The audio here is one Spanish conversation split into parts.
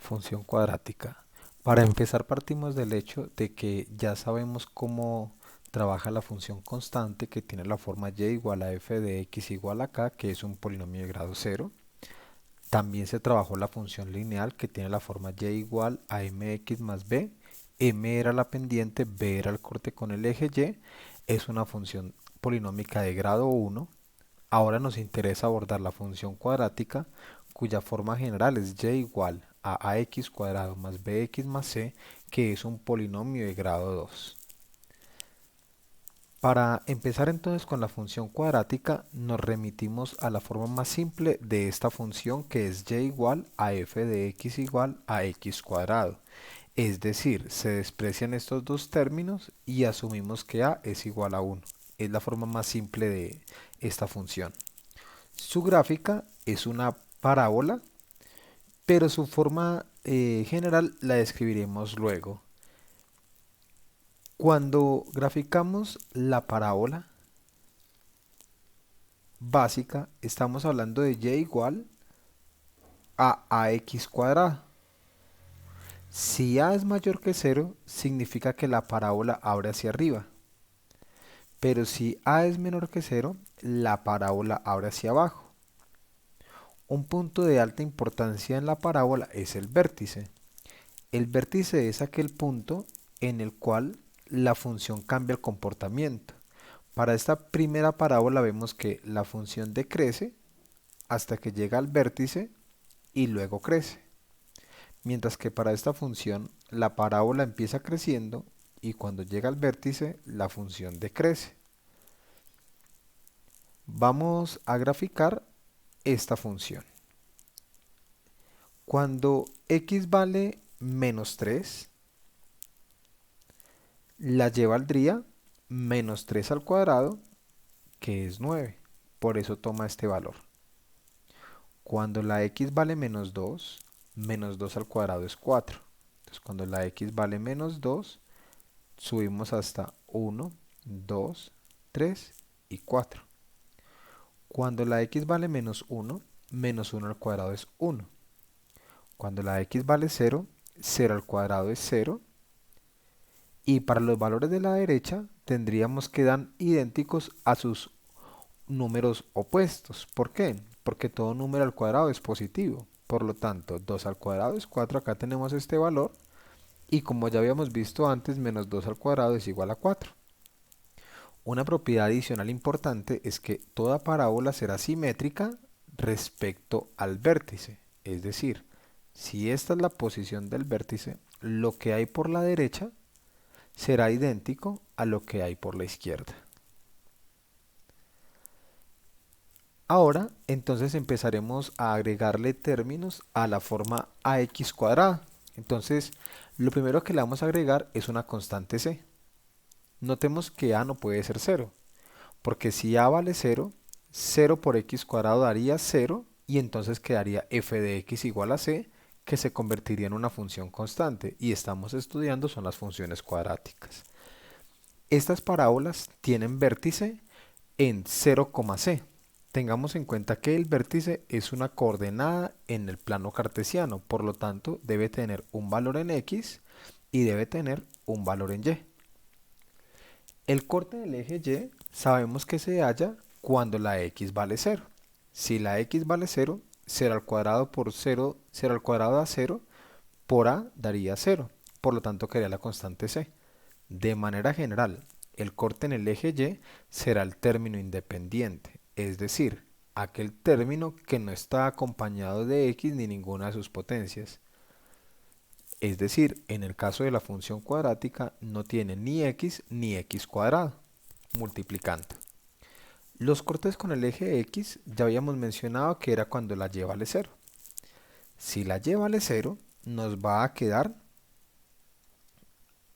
Función cuadrática. Para empezar partimos del hecho de que ya sabemos cómo trabaja la función constante que tiene la forma y igual a f de x igual a k, que es un polinomio de grado cero. También se trabajó la función lineal que tiene la forma y igual a mx más b. M era la pendiente, b era el corte con el eje y. Es una función polinómica de grado uno. Ahora nos interesa abordar la función cuadrática cuya forma general es y igual a ax cuadrado más bx más c, que es un polinomio de grado 2. Para empezar entonces con la función cuadrática, nos remitimos a la forma más simple de esta función, que es y igual a f de x igual a x cuadrado. Es decir, se desprecian estos dos términos y asumimos que a es igual a 1. Es la forma más simple de esta función. Su gráfica es una parábola, pero su forma general la describiremos luego. Cuando graficamos la parábola básica, estamos hablando de y igual a ax cuadrado. Si a es mayor que cero, significa que la parábola abre hacia arriba. Pero si a es menor que cero, la parábola abre hacia abajo. Un punto de alta importancia en la parábola es el vértice. El vértice es aquel punto en el cual la función cambia el comportamiento. Para esta primera parábola vemos que la función decrece hasta que llega al vértice y luego crece. Mientras que para esta función la parábola empieza creciendo y cuando llega al vértice la función decrece. Vamos a graficar esta función. Cuando x vale menos 3, la y valdría menos 3 al cuadrado, que es 9. Por eso toma este valor. Cuando la x vale menos 2 al cuadrado es 4. Entonces cuando la x vale menos 2, subimos hasta 1, 2, 3 y 4. Cuando la x vale menos 1 al cuadrado es 1. Cuando la x vale 0, 0 al cuadrado es 0. Y para los valores de la derecha tendríamos que dar idénticos a sus números opuestos. ¿Por qué? Porque todo número al cuadrado es positivo. Por lo tanto, 2 al cuadrado es 4. Acá tenemos este valor. Y como ya habíamos visto antes, menos 2 al cuadrado es igual a 4. Una propiedad adicional importante es que toda parábola será simétrica respecto al vértice. Es decir, si esta es la posición del vértice, lo que hay por la derecha será idéntico a lo que hay por la izquierda. Ahora, entonces empezaremos a agregarle términos a la forma ax cuadrada. Entonces, lo primero que le vamos a agregar es una constante c. Notemos que a no puede ser 0, porque si a vale 0, 0 por x cuadrado daría 0 y entonces quedaría f de x igual a c, que se convertiría en una función constante, y estamos estudiando son las funciones cuadráticas. Estas parábolas tienen vértice en 0, c. Tengamos en cuenta que el vértice es una coordenada en el plano cartesiano, por lo tanto debe tener un valor en x y debe tener un valor en y. El corte del eje y sabemos que se halla cuando la x vale 0. Si la x vale 0, 0 al cuadrado por 0, 0 al cuadrado da 0, por a daría 0, por lo tanto quedaría la constante c. De manera general, el corte en el eje y será el término independiente, es decir, aquel término que no está acompañado de x ni ninguna de sus potencias. Es decir, en el caso de la función cuadrática no tiene ni x cuadrado, multiplicando. Los cortes con el eje x ya habíamos mencionado que era cuando la y vale 0. Si la y vale 0, nos va a quedar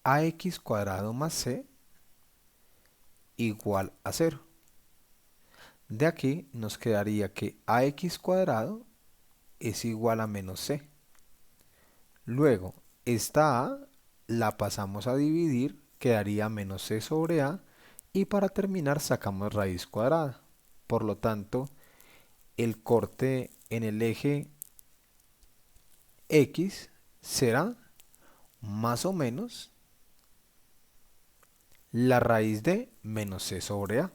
ax cuadrado más c igual a 0. De aquí nos quedaría que ax cuadrado es igual a menos c. Luego, esta a la pasamos a dividir, quedaría menos c sobre a, y para terminar sacamos raíz cuadrada. Por lo tanto, el corte en el eje x será más o menos la raíz de menos c sobre a.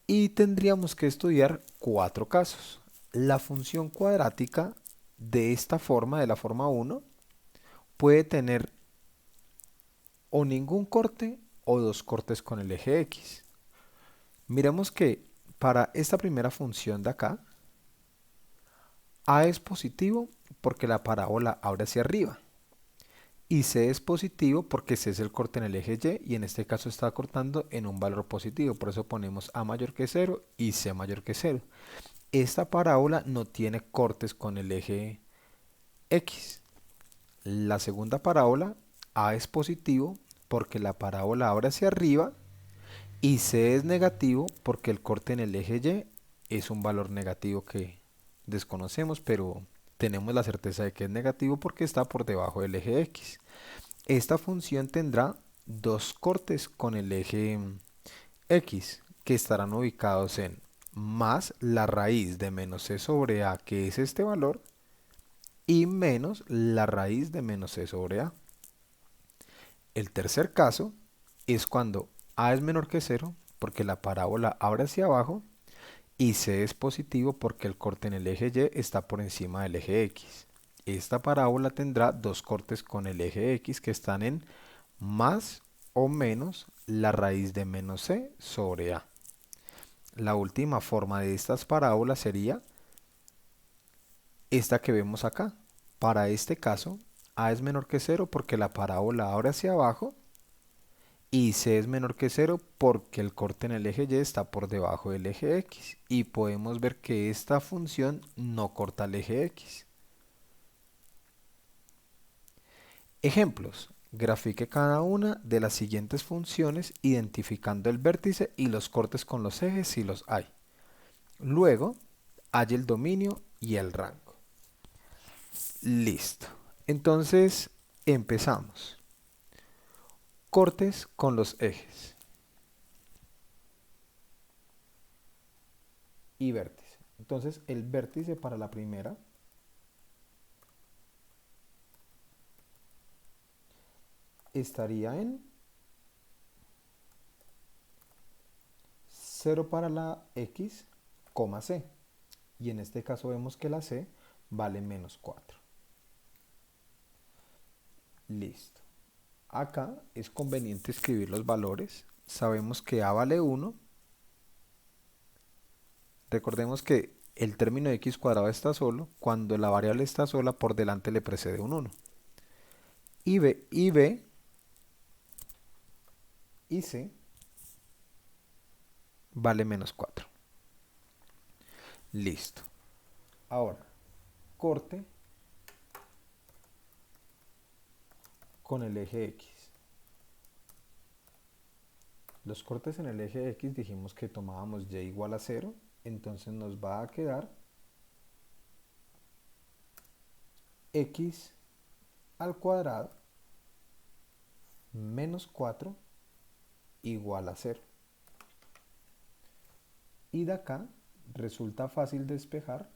Y tendríamos que estudiar cuatro casos. La función cuadrática de esta forma, de la forma uno, puede tener o ningún corte o dos cortes con el eje X. Miremos que para esta primera función de acá, a es positivo porque la parábola abre hacia arriba. Y C es positivo porque C es el corte en el eje Y en este caso está cortando en un valor positivo. Por eso ponemos A mayor que 0 y C mayor que 0. Esta parábola no tiene cortes con el eje X. La segunda parábola, A es positivo porque la parábola abre hacia arriba y C es negativo porque el corte en el eje Y es un valor negativo que desconocemos, pero tenemos la certeza de que es negativo porque está por debajo del eje X. Esta función tendrá dos cortes con el eje X que estarán ubicados en más la raíz de menos c sobre a, que es este valor, y menos la raíz de menos c sobre a. El tercer caso es cuando a es menor que 0 porque la parábola abre hacia abajo y c es positivo porque el corte en el eje Y está por encima del eje X. Esta parábola tendrá dos cortes con el eje X que están en más o menos la raíz de menos c sobre a. La última forma de estas parábolas sería esta que vemos acá. Para este caso, a es menor que 0 porque la parábola abre hacia abajo y c es menor que 0 porque el corte en el eje Y está por debajo del eje X. Y podemos ver que esta función no corta el eje X. Ejemplos. Grafique cada una de las siguientes funciones identificando el vértice y los cortes con los ejes si los hay. Luego, halle el dominio y el rango. Listo. Entonces, empezamos. Cortes con los ejes y vértice. Entonces, el vértice para la primera estaría en 0 para la x, c. Y en este caso vemos que la c vale menos 4. Listo. Acá es conveniente escribir los valores. Sabemos que a vale 1. Recordemos que el término de x cuadrado está solo. Cuando la variable está sola, por delante le precede un 1. B y C vale menos 4. Listo. Ahora, corte con el eje X. Los cortes en el eje X dijimos que tomábamos y igual a 0, entonces nos va a quedar x al cuadrado menos 4 igual a 0. Y de acá resulta fácil despejar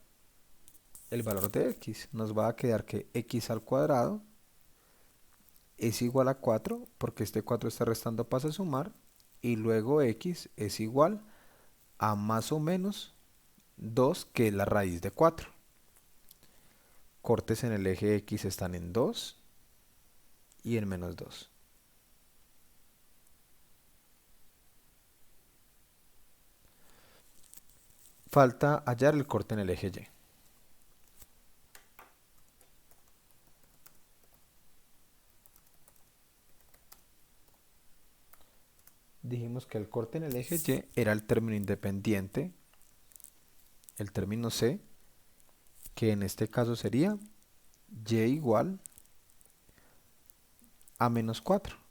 el valor de x. Nos va a quedar que x al cuadrado es igual a 4, porque este 4 está restando, pasa a sumar, y luego x es igual a más o menos 2, que es la raíz de 4. Cortes en el eje X están en 2 y en menos 2. Falta hallar el corte en el eje Y. Dijimos que el corte en el eje Y era el término independiente, el término C, que en este caso sería Y igual a menos 4.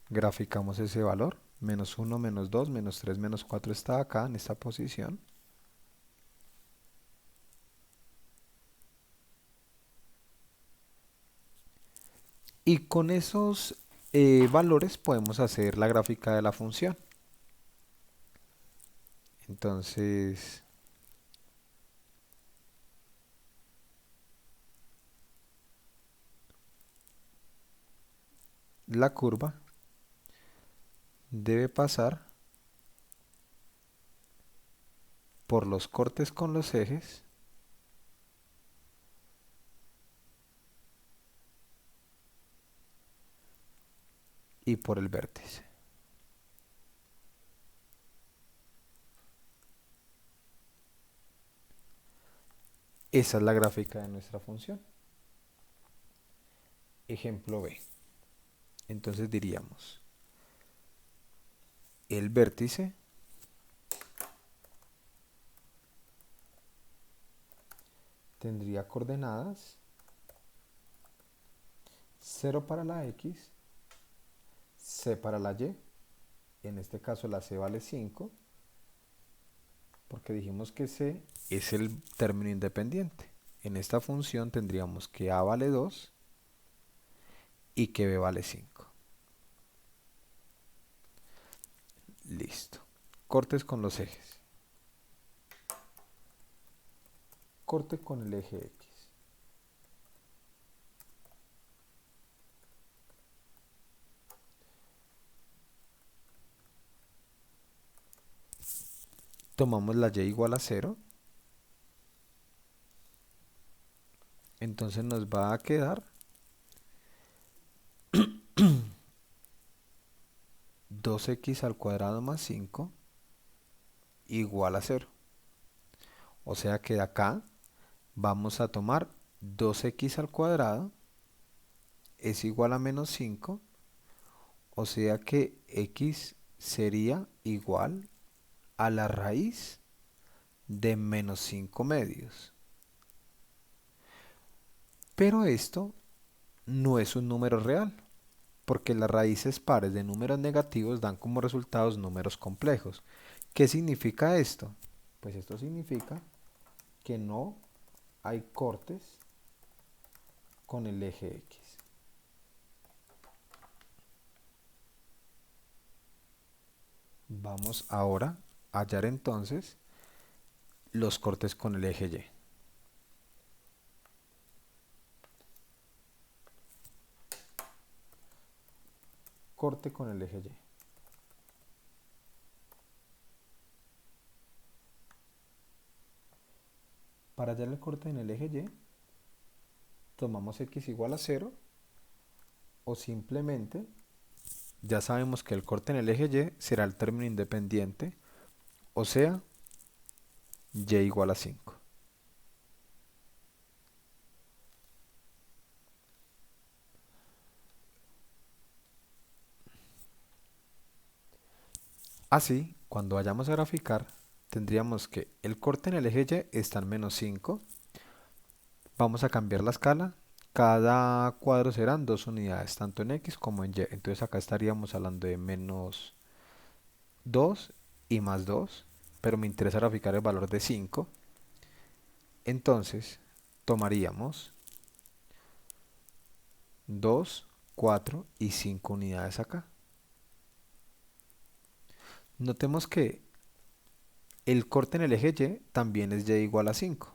Graficamos ese valor. Menos 1, menos 2, menos 3, menos 4 está acá en esta posición. Y con esos valores podemos hacer la gráfica de la función. Entonces, la curva debe pasar por los cortes con los ejes y por el vértice. Esa es la gráfica de nuestra función. Ejemplo B. Entonces diríamos, el vértice tendría coordenadas 0 para la x, c para la y, en este caso la c vale 5, porque dijimos que c es el término independiente. En esta función tendríamos que a vale 2 y que b vale 5. Listo. Cortes con los ejes. Corte con el eje X. Tomamos la y igual a 0. Entonces nos va a quedar 2x al cuadrado más 5 igual a 0. O sea que de acá vamos a tomar 2x al cuadrado es igual a menos 5. O sea que x sería igual a la raíz de menos 5 medios. Pero esto no es un número real, porque las raíces pares de números negativos dan como resultados números complejos. ¿Qué significa esto? Pues esto significa que no hay cortes con el eje X. Vamos ahora a hallar entonces los cortes con el eje Y. Corte con el eje Y. Para hallar el corte en el eje Y, tomamos x igual a 0 o simplemente ya sabemos que el corte en el eje Y será el término independiente, o sea, y igual a 5. Así, cuando vayamos a graficar, tendríamos que el corte en el eje Y está en menos 5. Vamos a cambiar la escala. Cada cuadro serán 2 unidades, tanto en X como en Y. Entonces acá estaríamos hablando de menos 2 y más 2, pero me interesa graficar el valor de 5. Entonces tomaríamos 2, 4 y 5 unidades acá. Notemos que el corte en el eje Y también es Y igual a 5.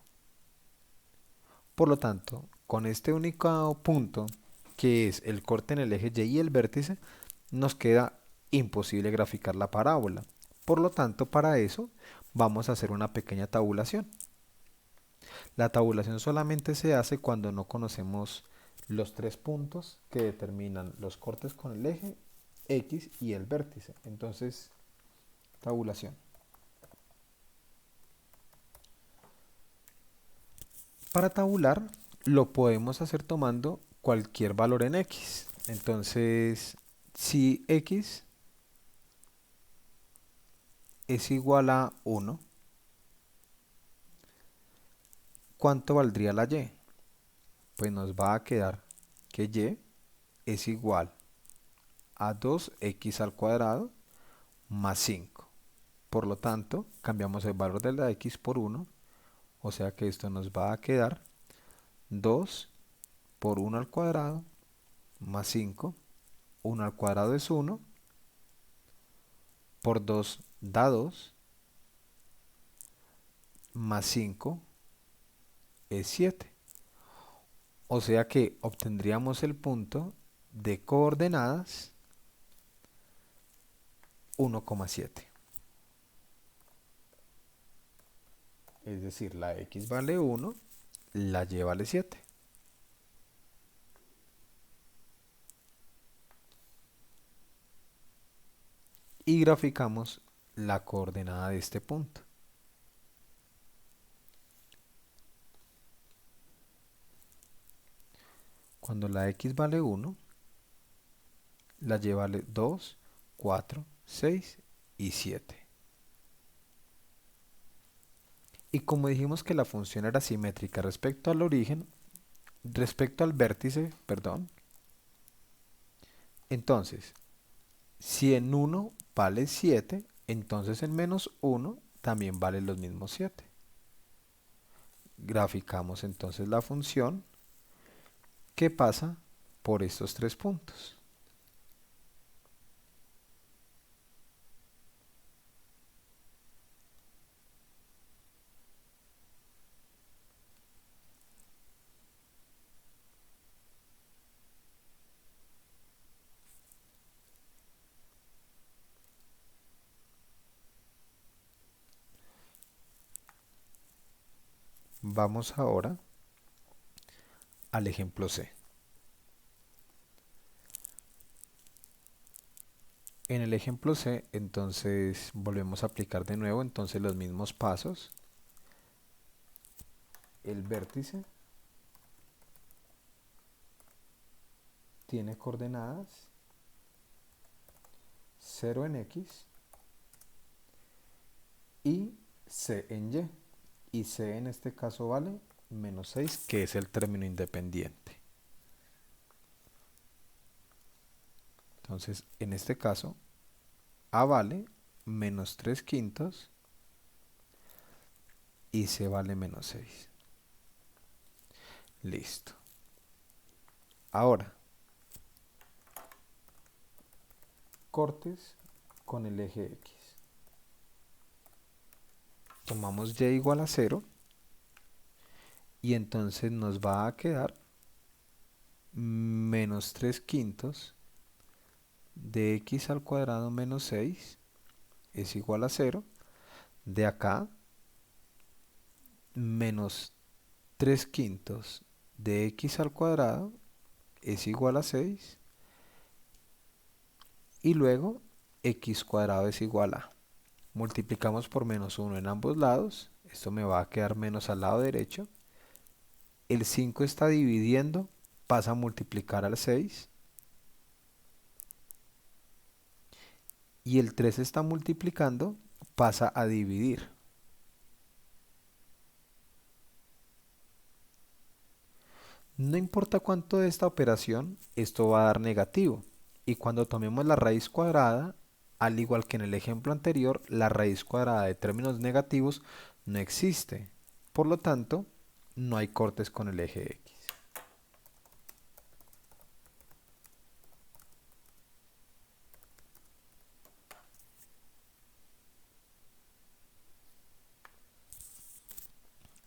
Por lo tanto, con este único punto, que es el corte en el eje Y y el vértice, nos queda imposible graficar la parábola. Por lo tanto, para eso vamos a hacer una pequeña tabulación. La tabulación solamente se hace cuando no conocemos los tres puntos que determinan los cortes con el eje X y el vértice. Entonces, tabulación. Para tabular lo podemos hacer tomando cualquier valor en X. Entonces, si X es igual a 1, ¿cuánto valdría la Y? Pues nos va a quedar que Y es igual a 2x al cuadrado más 5. Por lo tanto, cambiamos el valor de la X por 1, o sea que esto nos va a quedar 2 por 1 al cuadrado más 5 1 al cuadrado es 1, por 2 da 2, más 5 es 7. O sea que obtendríamos el punto de coordenadas 1,7. Es decir, la x vale 1, la y vale 7. Y graficamos la coordenada de este punto. Cuando la x vale 1, la y vale 2, 4, 6 y 7. Y como dijimos que la función era simétrica respecto al origen, respecto al vértice, perdón, entonces, si en 1 vale 7, entonces en menos 1 también vale los mismos 7. Graficamos entonces la función que pasa por estos tres puntos. Vamos ahora al ejemplo C. En el ejemplo C, entonces volvemos a aplicar de nuevo entonces los mismos pasos. El vértice tiene coordenadas 0 en X y C en Y. Y C en este caso vale menos 6, que es el término independiente. Entonces, en este caso, A vale menos 3 quintos y C vale menos 6. Listo. Ahora, cortes con el eje X. Tomamos Y igual a 0 y entonces nos va a quedar menos 3 quintos de X al cuadrado menos 6 es igual a 0. De acá, menos 3 quintos de X al cuadrado es igual a 6. Y luego, X cuadrado es igual a. Multiplicamos por menos 1 en ambos lados. Esto me va a quedar menos al lado derecho. El 5 está dividiendo, pasa a multiplicar al 6. Y el 3 está multiplicando, pasa a dividir. No importa cuánto de esta operación, esto va a dar negativo. Y cuando tomemos la raíz cuadrada, al igual que en el ejemplo anterior, la raíz cuadrada de términos negativos no existe. Por lo tanto, no hay cortes con el eje X.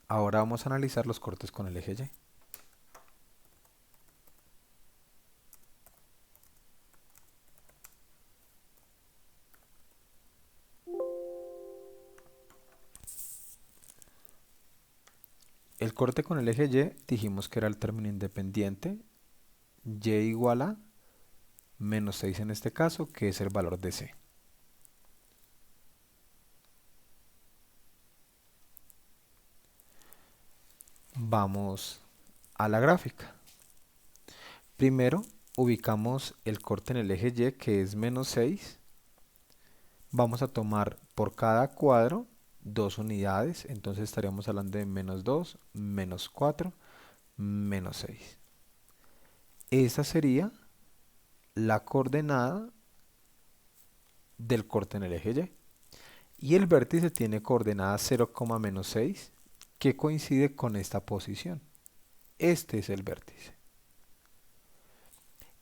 Ahora vamos a analizar los cortes con el eje Y. El corte con el eje Y dijimos que era el término independiente, Y igual a menos 6 en este caso, que es el valor de C. Vamos a la gráfica. Primero ubicamos el corte en el eje Y, que es menos 6. Vamos a tomar por cada cuadro 2 unidades, entonces estaríamos hablando de menos 2, menos 4, menos 6. Esa sería la coordenada del corte en el eje Y. Y el vértice tiene coordenada 0, menos 6, que coincide con esta posición. Este es el vértice.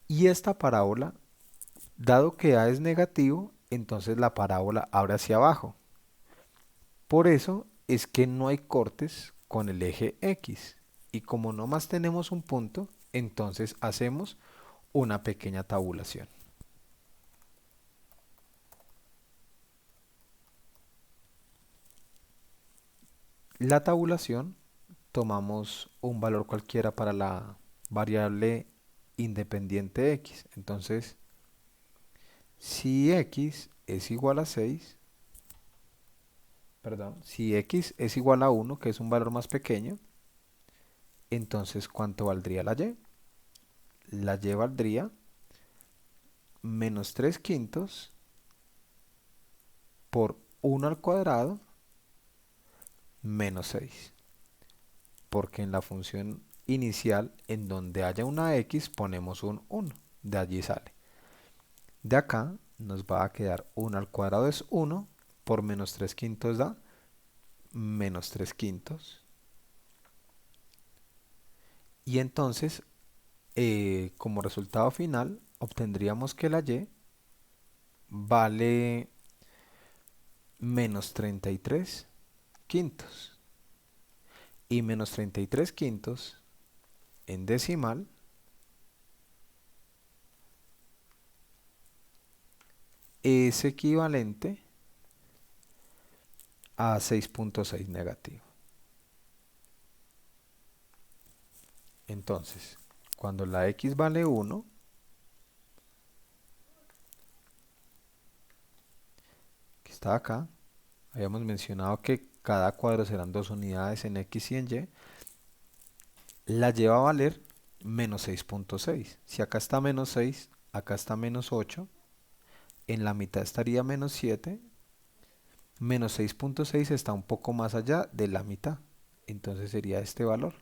Y esta parábola Dado que A es negativo, entonces la parábola abre hacia abajo. Por eso es que no hay cortes con el eje X. Y como no más tenemos un punto, entonces hacemos una pequeña tabulación. La tabulación, tomamos un valor cualquiera para la variable independiente X. Entonces, si X es igual a 6, perdón, si X es igual a 1, que es un valor más pequeño, entonces ¿cuánto valdría la Y? La Y valdría menos 3 quintos por 1 al cuadrado menos 6. Porque en la función inicial, en donde haya una X, ponemos un 1. De allí sale. De acá nos va a quedar 1 al cuadrado es 1, por menos 3 quintos da menos 3 quintos. Y entonces, como resultado final, obtendríamos que la Y vale menos 33 quintos. Y menos 33 quintos en decimal es equivalente a 6.6 negativo. Entonces, cuando la X vale 1, que está acá, habíamos mencionado que cada cuadro serán 2 unidades en X y en Y, la Y va a valer menos 6.6. Si acá está menos 6, acá está menos 8, en la mitad estaría menos 7, menos 6.6 está un poco más allá de la mitad, entonces sería este valor.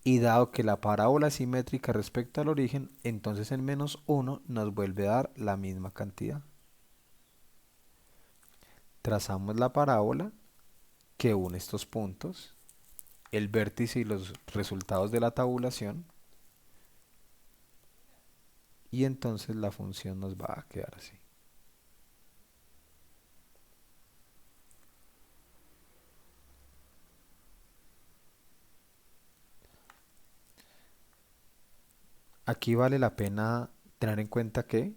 Y dado que la parábola es simétrica respecto al origen, entonces el menos 1 nos vuelve a dar la misma cantidad. Trazamos la parábola que une estos puntos, el vértice y los resultados de la tabulación, y entonces la función nos va a quedar así. Aquí vale la pena tener en cuenta que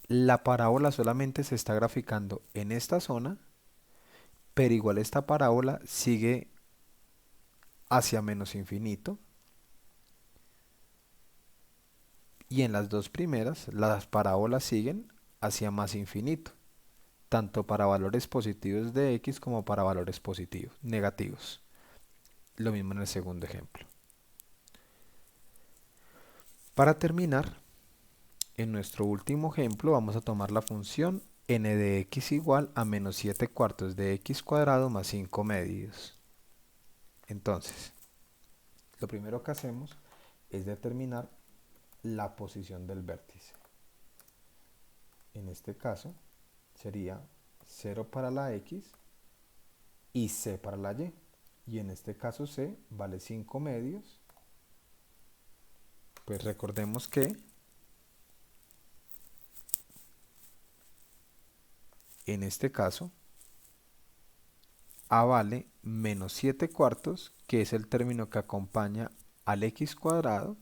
la parábola solamente se está graficando en esta zona, pero igual esta parábola sigue hacia menos infinito, y en las dos primeras las parábolas siguen hacia más infinito, tanto para valores positivos de x como para valores positivos, negativos. Lo mismo en el segundo ejemplo. Para terminar, en nuestro último ejemplo vamos a tomar la función n de x igual a menos 7 cuartos de x cuadrado más 5 medios. Entonces, lo primero que hacemos es determinar la posición del vértice. En este caso sería 0 para la x y c para la y. Y en este caso c vale 5 medios. Pues recordemos que en este caso a vale menos 7 cuartos, que es el término que acompaña al x cuadrado,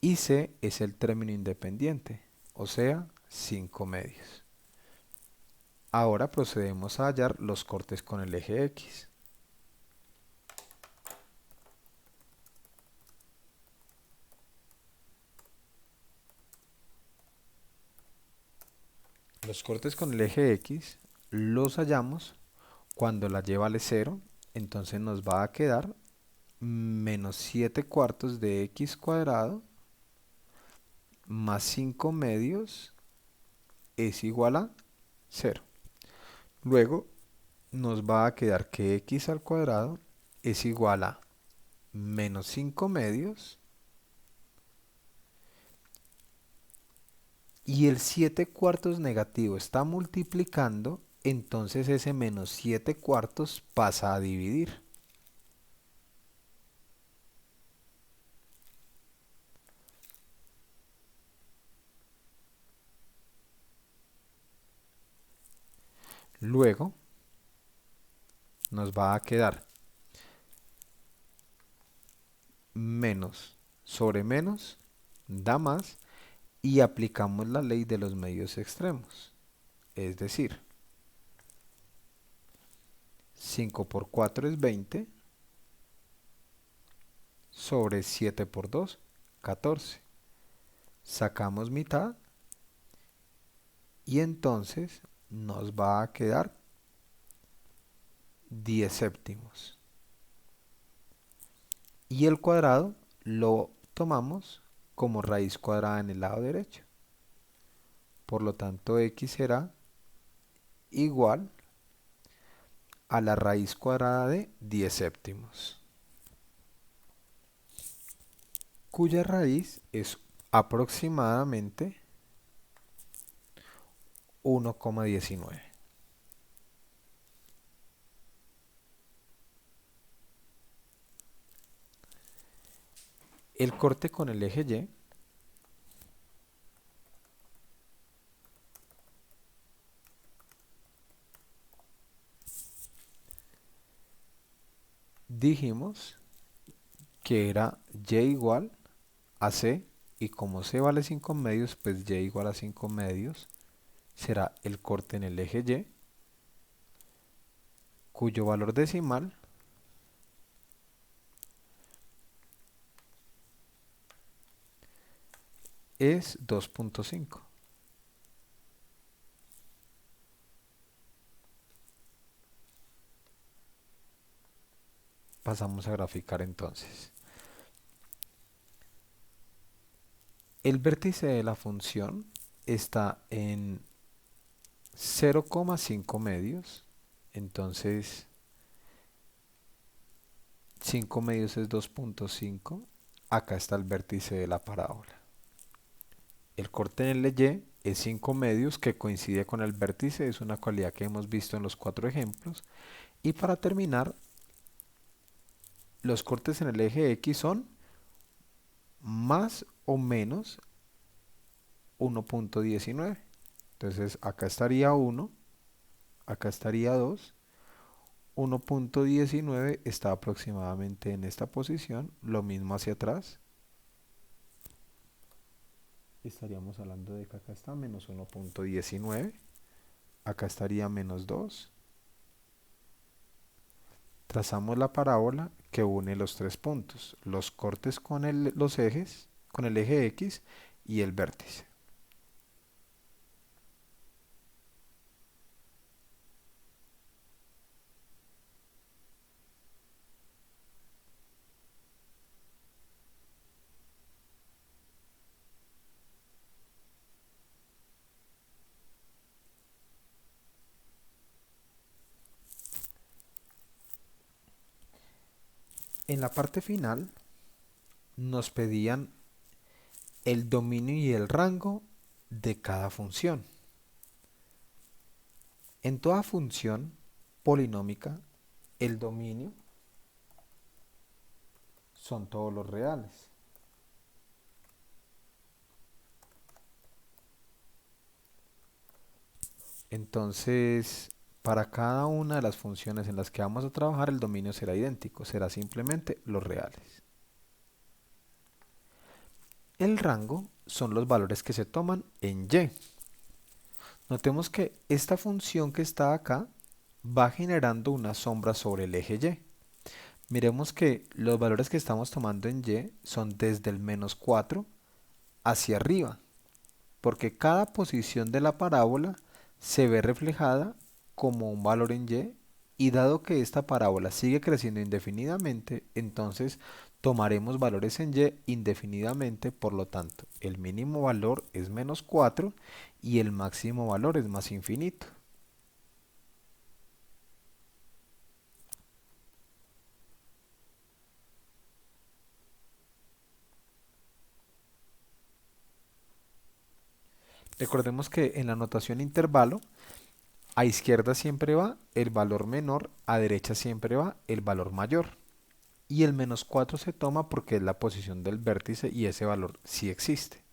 y c es el término independiente, o sea, 5 medios. Ahora procedemos a hallar los cortes con el eje X. Los cortes con el eje X los hallamos cuando la y vale 0, entonces nos va a quedar menos 7 cuartos de x cuadrado más 5 medios es igual a 0. Luego nos va a quedar que x al cuadrado es igual a menos 5 medios, y el 7 cuartos negativo está multiplicando, entonces ese menos 7 cuartos pasa a dividir. Luego nos va a quedar menos sobre menos da más y aplicamos la ley de los medios extremos. Es decir, 5 por 4 es 20 sobre 7 por 2, 14. Sacamos mitad y entonces nos va a quedar 10 séptimos. Y el cuadrado lo tomamos como raíz cuadrada en el lado derecho. Por lo tanto, x será igual a la raíz cuadrada de 10 séptimos, cuya raíz es aproximadamente 1,19. El corte con el eje Y dijimos que era Y igual a C, y como C vale 5 medios, pues Y igual a 5 medios será el corte en el eje Y, cuyo valor decimal es 2,5. Pasamos a graficar entonces. El vértice de la función está en 0,5 medios, entonces 5 medios es 2,5. Acá está el vértice de la parábola. El corte en el Y es 5 medios que coincide con el vértice, es una cualidad que hemos visto en los 4 ejemplos. Y para terminar, los cortes en el eje X son más o menos 1,19. Entonces acá estaría 1, acá estaría 2. 1,19 está aproximadamente en esta posición, lo mismo hacia atrás. Estaríamos hablando de que acá está menos 1,19, acá estaría menos 2. Trazamos la parábola que une los tres puntos, los cortes con los ejes, con el eje X y el vértice. En la parte final nos pedían el dominio y el rango de cada función. En toda función polinómica, el dominio son todos los reales. Entonces, para cada una de las funciones en las que vamos a trabajar, el dominio será idéntico, será simplemente los reales. El rango son los valores que se toman en Y. Notemos que esta función que está acá va generando una sombra sobre el eje Y. Miremos que los valores que estamos tomando en Y son desde el menos 4 hacia arriba, porque cada posición de la parábola se ve reflejada como un valor en Y, y dado que esta parábola sigue creciendo indefinidamente, entonces tomaremos valores en Y indefinidamente, por lo tanto, el mínimo valor es menos 4 y el máximo valor es más infinito. Recordemos que en la notación intervalo, a izquierda siempre va el valor menor, a derecha siempre va el valor mayor. Y el menos 4 se toma porque es la posición del vértice y ese valor sí existe.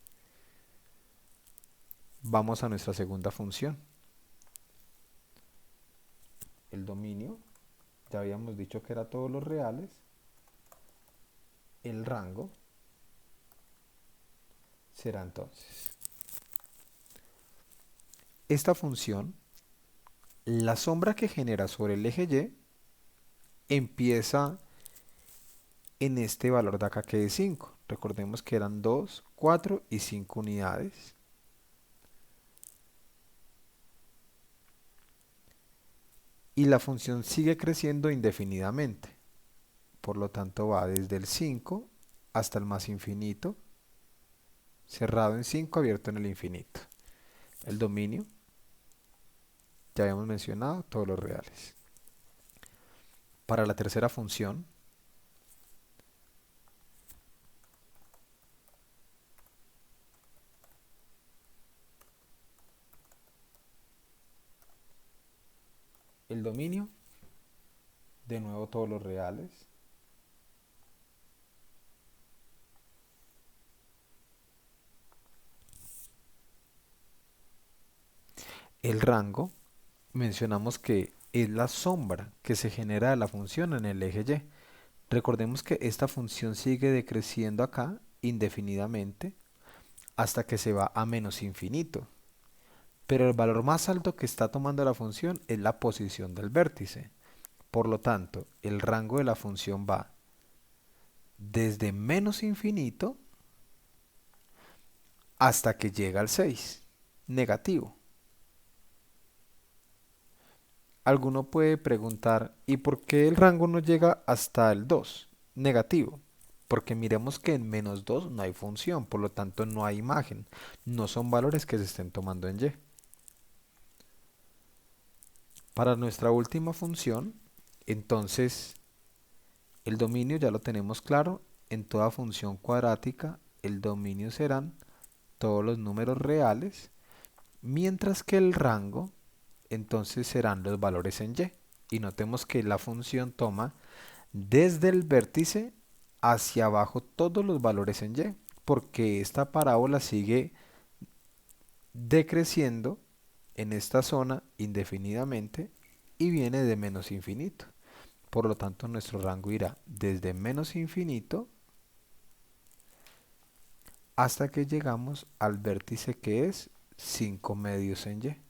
Vamos a nuestra segunda función. dominio, ya habíamos dicho que era todos los reales, el rango será entonces esta función, la sombra que genera sobre el eje Y empieza en este valor de acá que es 5. Recordemos que eran 2, 4 y 5 unidades. Y la función sigue creciendo indefinidamente. Por lo tanto va desde el 5 hasta el más infinito, cerrado en 5, abierto en el infinito. El dominio, ya habíamos mencionado todos los reales. Para la tercera función, el dominio, de nuevo todos los reales. El rango, mencionamos que es la sombra que se genera de la función en el eje Y. Recordemos que esta función sigue decreciendo acá indefinidamente hasta que se va a menos infinito. Pero el valor más alto que está tomando la función es la posición del vértice. Por lo tanto, el rango de la función va desde menos infinito hasta que llega al 6, negativo. Alguno puede preguntar, ¿y por qué el rango no llega hasta el 2? Negativo. Porque miremos que en menos 2 no hay función, por lo tanto no hay imagen. No son valores que se estén tomando en Y. Para nuestra última función, entonces el dominio ya lo tenemos claro. En toda función cuadrática, el dominio serán todos los números reales, mientras que el rango entonces serán los valores en Y. Y notemos que la función toma desde el vértice hacia abajo todos los valores en Y, porque esta parábola sigue decreciendo en esta zona indefinidamente y viene de menos infinito. Por lo tanto, nuestro rango irá desde menos infinito hasta que llegamos al vértice que es 5 medios en Y.